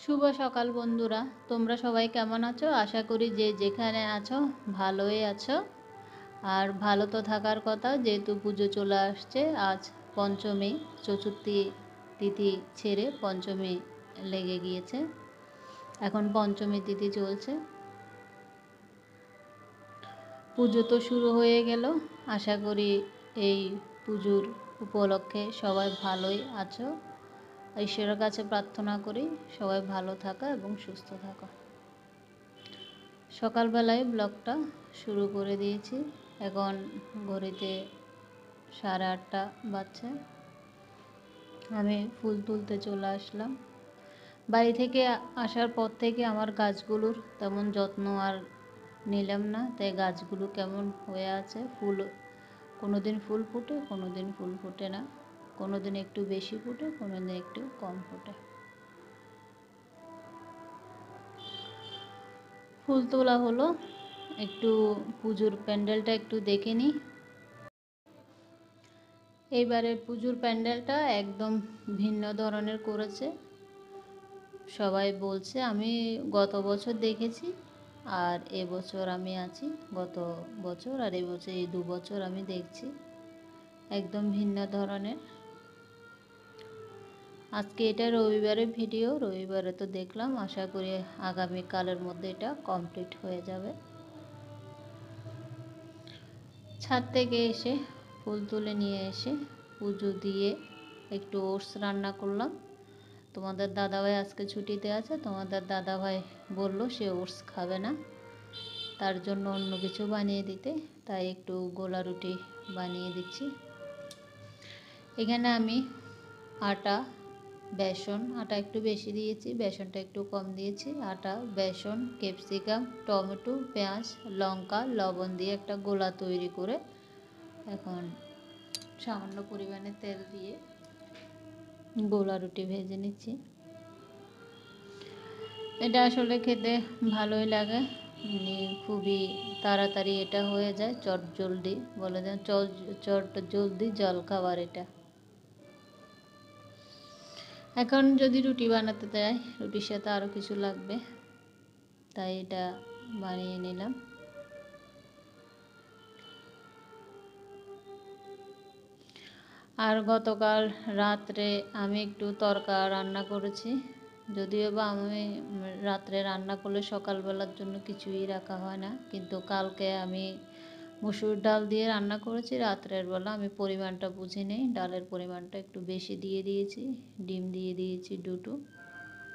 শুভ সকাল বন্ধুরা, তোমরা সবাই কেমন আছো? আশা করি যে যেখানে আছো ভালোই আছো। আর ভালো তো থাকার কথা, যেহেতু পুজো চলে আসছে। আজ পঞ্চমী, চতুর্থী তিথি ছেড়ে পঞ্চমী লেগে গিয়েছে। এখন পঞ্চমী তিথি চলছে। পুজো তো শুরু হয়ে গেল। আশা করি এই পুজোর উপলক্ষে সবাই ভালোই আছো। ঈশ্বরের কাছে প্রার্থনা করি সবাই ভালো থাকা এবং সুস্থ থাকা। সকালবেলায় ব্লগটা শুরু করে দিয়েছি। এখন ঘড়িতে 8:30 বাজছে। আমি ফুল তুলতে চলে আসলাম। বাড়ি থেকে আসার পর থেকে আমার গাছগুলোর তেমন যত্ন আর নিলাম না, তাই গাছগুলো কেমন হয়ে আছে। ফুল কোনো দিন ফুল ফোটে, কোনো দিন ফুল ফোটে না, কোনো দিন একটু বেশি ফোটে, কোনো দিন একটু কম ফোটে। ফুল তোলা হলো, একটু পুজোর প্যান্ডেলটা একটু দেখে নিই। এইবারের পুজোর প্যান্ডেলটা একদম ভিন্ন ধরনের করেছে। সবাই বলছে, আমি গত বছর দেখেছি আর এবছর আমি আছি, গত বছর আর এবছর এই 2 বছর আমি দেখছি একদম ভিন্ন ধরনের। আজকে এটা রবিবারের ভিডিও, রবিবারে তো দেখলাম, আশা করি আগামীকালের মধ্যে এটা কমপ্লিট হয়ে যাবে। ছাদ থেকে এসে ফুল তুলে নিয়ে এসে পুজো দিয়ে একটু ওটস রান্না করলাম। তোমাদের দাদাভাই আজকে ছুটিতে আছে। তোমাদের দাদাভাই বললো সে ওটস খাবে না, তার জন্য অন্য কিছু বানিয়ে দিতে, তাই একটু গোলা রুটি বানিয়ে দিচ্ছি। এখানে আমি আটা, বেসন, আটা একটু বেশি দিয়েছি, বেসনটা একটু কম দিয়েছি। আটা, বেসন, ক্যাপসিকাম, টমেটো, পেঁয়াজ, লঙ্কা, লবণ দিয়ে একটা গোলা তৈরি করে এখন সামান্য পরিমাণে তেল দিয়ে গোলা রুটি ভেজে নিচ্ছি। এটা আসলে খেতে ভালোই লাগে, মানে খুবই তাড়াতাড়ি এটা হয়ে যায়, চট জলদি বলে দেন, চট জলদি জল খাবার এটা। এখন যদি রুটি বানাতে চাই, রুটির সাথে আরও কিছু লাগবে, তাই এটা বানিয়ে নিলাম। আর গতকাল রাত্রে আমি একটু তরকা রান্না করেছি, যদিও বা আমি রাত্রে রান্না করলে সকালবেলার জন্য কিছুই রাখা হয় না, কিন্তু কালকে আমি মসুর ডাল দিয়ে রান্না করেছি রাত্রের বেলা। আমি পরিমাণটা বুঝে নেই, ডালের পরিমাণটা একটু বেশি দিয়ে দিয়েছি, ডিম দিয়ে দিয়েছি 2টো,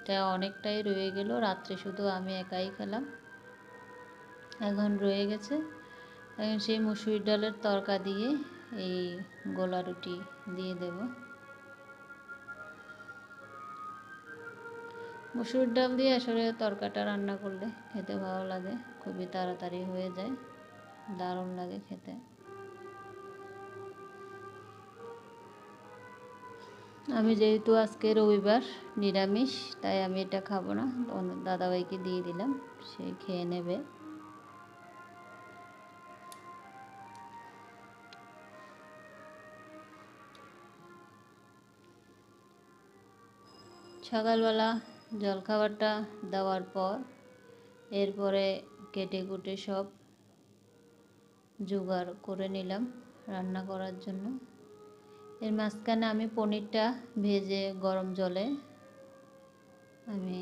তাই অনেকটাই রয়ে গেল। রাত্রে শুধু আমি একাই খেলাম, এখন রয়ে গেছে। এখন সেই মসুর ডালের তরকা দিয়ে এই গোলা রুটি দিয়ে দেব। মসুর ডাল দিয়ে আসলে তরকাটা রান্না করলে খেতে ভালো লাগে, খুবই তাড়াতাড়ি হয়ে যায়, দারুণ লাগে খেতে। আমি যেহেতু আজকে রবিবার নিরামিষ, তাই আমি এটা খাবো না, দাদাভাইকে দিয়ে দিলাম, সে খেয়ে নেবে। সকালবেলা জলখাবারটা দেওয়ার পর এরপরে কেটে কুটে সব জোগাড় করে নিলাম রান্না করার জন্য। এর মাঝখানে আমি পনিরটা ভেজে গরম জলে আমি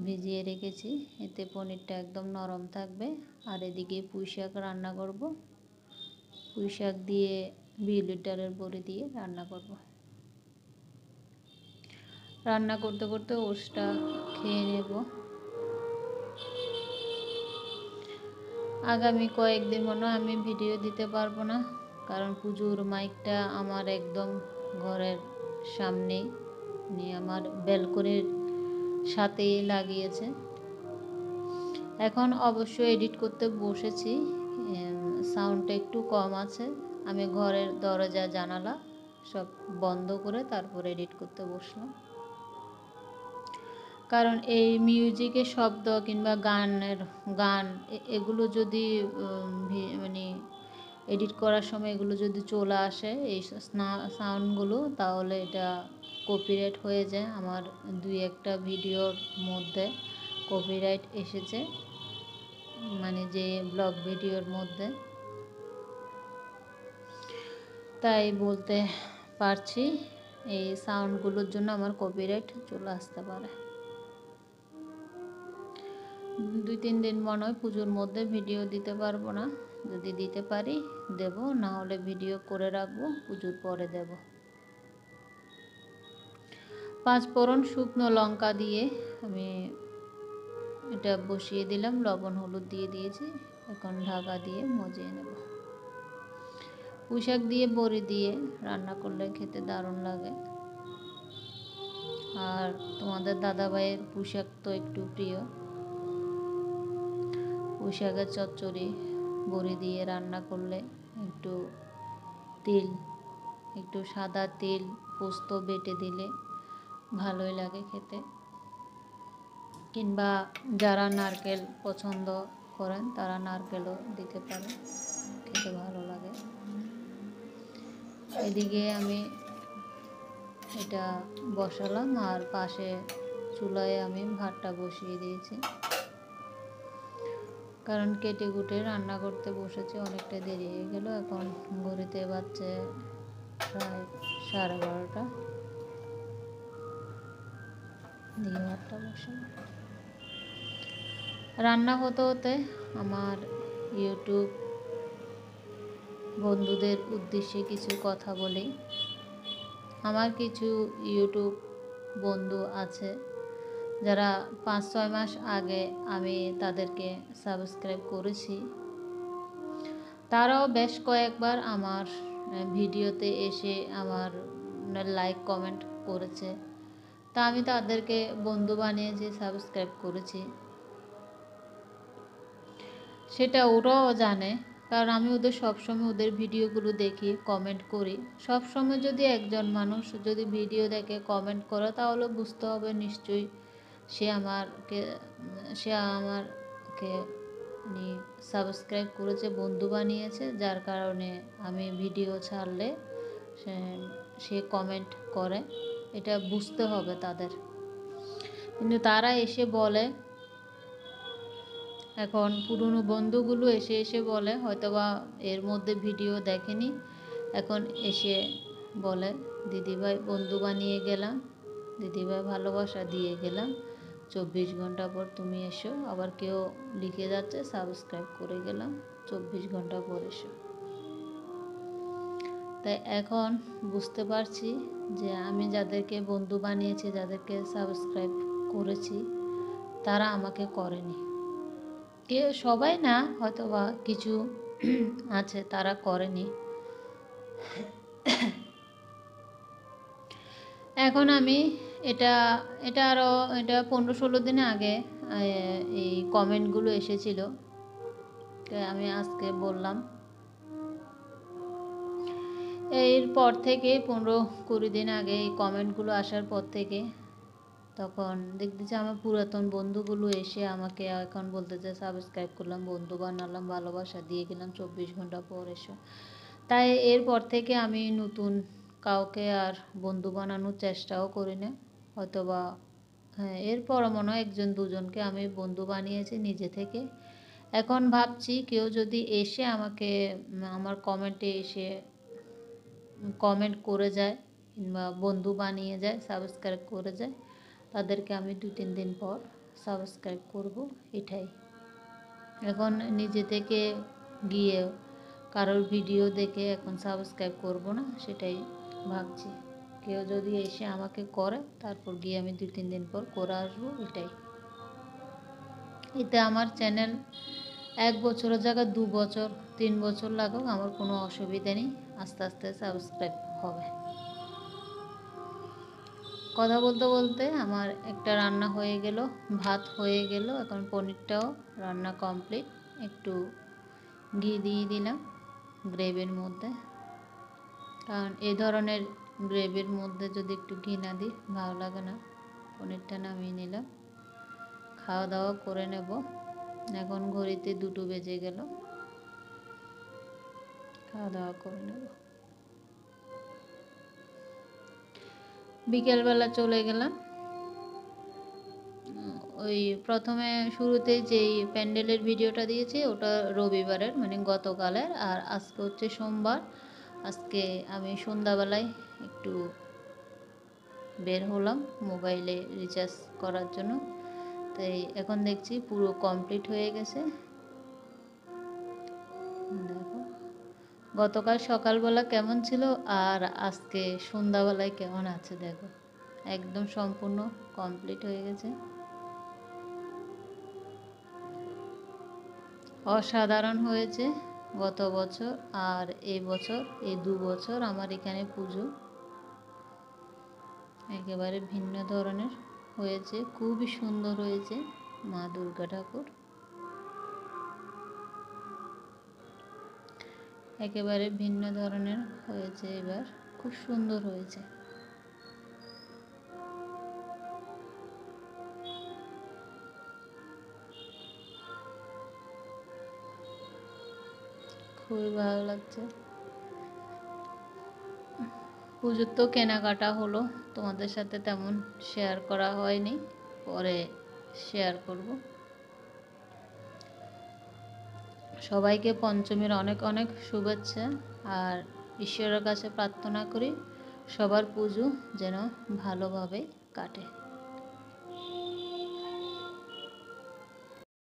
ভিজিয়ে রেখেছি, এতে পনিরটা একদম নরম থাকবে। আর এদিকে পুঁই শাক রান্না করব, পুঁই শাক দিয়ে বিউলির ডালের বড়ি দিয়ে রান্না করব। রান্না করতে করতে ওটসটা খেয়ে নেব। আগামী কয়েকদিন মনে হয় আমি ভিডিও দিতে পারবো না, কারণ পুজোর মাইকটা আমার একদম ঘরের সামনেই, মানে আমার ব্যালকনির সাথেই লাগিয়েছে। এখন অবশ্য এডিট করতে বসেছি, সাউন্ডটা একটু কম আছে। আমি ঘরের দরজা জানালা সব বন্ধ করে তারপর এডিট করতে বসলাম, কারণ এই মিউজিকের শব্দ কিংবা গান এগুলো যদি মানে এডিট করার সময় এগুলো যদি চলে আসে এই সাউন্ডগুলো, তাহলে এটা কপিরাইট হয়ে যায়। আমার 2-1টা ভিডিওর মধ্যে কপিরাইট এসেছে, মানে যে ব্লগ ভিডিওর মধ্যে, তাই বলতে পারছি এই সাউন্ডগুলোর জন্য আমার কপিরাইট চলে আসতে পারে। 2-3 দিন মনে হয় পুজোর মধ্যে ভিডিও দিতে পারবো না। যদি দিতে পারি দেব, না হলে ভিডিও করে রাখবো, পুজোর পরে দেব। 5 ফোড়ন শুকনো লঙ্কা দিয়ে আমি এটা বসিয়ে দিলাম, লবণ হলুদ দিয়ে দিয়েছি। এখন ঢাকা দিয়ে মজিয়ে নেব। পুঁইশাক দিয়ে বড়ি দিয়ে রান্না করলে খেতে দারুণ লাগে। আর তোমাদের দাদাভাইয়ের পুঁইশাক তো একটু প্রিয়। পুঁইশাকের চচ্চড়ি বড়ি দিয়ে রান্না করলে একটু সাদা তিল পোস্ত বেটে দিলে ভালোই লাগে খেতে। কিংবা যারা নারকেল পছন্দ করেন তারা নারকেলও দিতে পারেন, খেতে ভালো লাগে। এদিকে আমি এটা বসালাম, আর পাশে চুলায় আমি ভাতটা বসিয়ে দিয়েছি, কারণ কেটে কুটে রান্না করতে বসেছি, অনেকটা দেরি হয়ে গেল। এখন ঘড়িতে বাজছে প্রায় 12:30। দিয়ে ভাতটা বসে রান্না হতে হতে আমার ইউটিউব বন্ধুদের উদ্দেশ্যে কিছু কথা বলি। আমার কিছু ইউটিউব বন্ধু আছে যারা 5-6 মাস আগে আমি তাদেরকে সাবস্ক্রাইব করেছি। তারাও বেশ কয়েকবার আমার ভিডিওতে এসে আমার লাইক কমেন্ট করেছে। তা আমি তাদেরকে বন্ধু বানিয়েছি, সাবস্ক্রাইব করেছি, সেটা ওরাও জানে। কারণ আমি ওদের সবসময় ওদের ভিডিওগুলো দেখি, কমেন্ট করি। সবসময় যদি একজন মানুষ যদি ভিডিও দেখে কমেন্ট করে, তাহলে বুঝতে হবে নিশ্চয়ই সে আমাকে সাবস্ক্রাইব করেছে, বন্ধু বানিয়েছে, যার কারণে আমি ভিডিও ছাড়লে সে কমেন্ট করে। এটা বুঝতে হবে তাদের। কিন্তু তারা এসে বলে, এখন পুরনো বন্ধুগুলো এসে বলে, হয়তোবা এর মধ্যে ভিডিও দেখেনি, এখন এসে বলে দিদিভাই বন্ধু বানিয়ে গেলাম, দিদিভাই ভালোবাসা দিয়ে গেলাম, 24 ঘন্টা পর তুমি এসো। আবার কেউ লিখে যাচ্ছে সাবস্ক্রাইব করে গেলাম, 24 ঘন্টা পর এসো। তাই এখন বুঝতে পারছি যে আমি যাদেরকে বন্ধু বানিয়েছি, যাদেরকে সাবস্ক্রাইব করেছি, তারা আমাকে করেনি। সবাই না, হয়তোবা কিছু আছে তারা করেনি। এখন আমি এটা 15-16 দিন আগে এই কমেন্টগুলো এসেছিল, আমি আজকে বললাম। এরপর থেকে 15-20 দিন আগে এই কমেন্টগুলো আসার পর থেকে তখন দেখতেছি আমার পুরাতন বন্ধুগুলো এসে আমাকে এখন বলতেছে সাবস্ক্রাইব করলাম, বন্ধু বানালাম, ভালোবাসা দিয়ে গেলাম, 24 ঘন্টা পর এসো। তাই এরপর থেকে আমি নতুন কাউকে আর বন্ধু বানানোর চেষ্টাও করি না। হয়তোবা এরপর মনে হয় 1-2জনকে আমি বন্ধু বানিয়েছি নিজে থেকে। এখন ভাবছি কেউ যদি এসে আমাকে আমার কমেন্টে এসে কমেন্ট করে যায় কিংবা বন্ধু বানিয়ে যায়, সাবস্ক্রাইব করে যায়, তাদেরকে আমি 2-3 দিন পর সাবস্ক্রাইব করব। এটাই এখন নিজে থেকে গিয়ে কারোর ভিডিও দেখে এখন সাবস্ক্রাইব করব না, সেটাই ভাবছি। কেউ যদি এসে আমাকে করে, তারপর গিয়ে আমি 2-3 দিন পর করে আসবো। এতে আমার চ্যানেল 1 বছরের জায়গায় 2 বছর 3 বছর লাগুক, আমার কোনো অসুবিধা নেই, আস্তে আস্তে সাবস্ক্রাইব হবে। কথা বলতে বলতে আমার একটা রান্না হয়ে গেল, ভাত হয়ে গেল। এখন পনিরটাও রান্না কমপ্লিট। একটু ঘি দিয়ে দিলাম গ্রেভির মধ্যে, কারণ এই ধরনের গ্রেভির মধ্যে যদি একটু ঘি না দিই ভালো লাগে না। পনিরটা নামিয়ে নিলাম, খাওয়া দাওয়া করে নেব। এখন ঘড়িতে 2টো বেজে গেল। খাওয়া দাওয়া করে নেব। বিকেলবেলা চলে গেলাম ওই প্রথমে শুরুতে যেই প্যান্ডেলের ভিডিওটা দিয়েছি ওটা রবিবারের মানে গতকালের, আর আজকে হচ্ছে সোমবার। আজকে আমি সন্ধ্যাবেলায় একটু বের হলাম মোবাইলে রিচার্জ করার জন্য, তাই এখন দেখছি পুরো কমপ্লিট হয়ে গেছে। দেখো গতকাল সকালবেলা কেমন ছিল আর আজকে সন্ধ্যাবেলায় কেমন আছে, দেখো একদম সম্পূর্ণ কমপ্লিট হয়ে গেছে। অসাধারণ হয়েছে গত বছর আর এই বছর, এই 2 বছর আমার এখানে পুজো একেবারে ভিন্ন ধরনের হয়েছে, খুবই সুন্দর হয়েছে মা দুর্গা ঠাকুর, একেবারে ভিন্ন ধরনের হয়েছে এবার, খুব সুন্দর হয়েছে। খুবই ভালো লাগছে। পুজোর তো কেনাকাটা হলো, তোমাদের সাথে তেমন শেয়ার করা হয়নি, পরে শেয়ার করব। সবাইকে পঞ্চমীর অনেক অনেক শুভেচ্ছা, আর ঈশ্বরের কাছে প্রার্থনা করি সবার পুজো যেন ভালোভাবে কাটে।